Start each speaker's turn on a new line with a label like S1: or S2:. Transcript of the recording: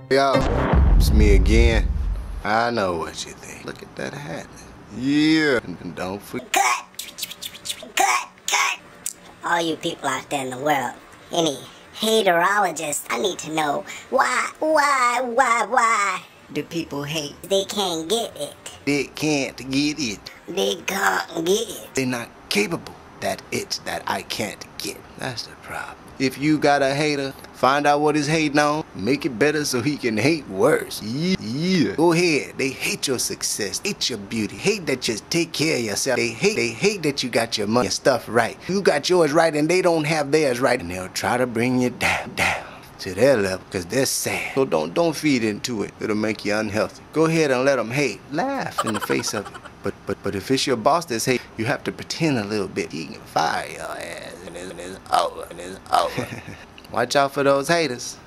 S1: Yo, it's me again. I know what you think. Look at that hat. Yeah, and don't forget.
S2: Cut! All you people out there in the world, any haterologists, I need to know why do people hate? They can't get it.
S1: They can't get it.
S2: They can't get it.
S1: They're not capable. That it that I can't get. That's the problem. If you got a hater, find out what he's hating on, make it better so he can hate worse. Yeah. Go ahead. They hate your success, hate your beauty, hate that you take care of yourself. They hate that you got your money and stuff right. You got yours right and they don't have theirs right, and they'll try to bring you down to their level because they're sad. So don't feed into it. It'll make you unhealthy. Go ahead and let them hate. Laugh in the face of it. But if it's your boss that's hate, you have to pretend a little bit. He can fire your ass and it's over. Watch out for those haters.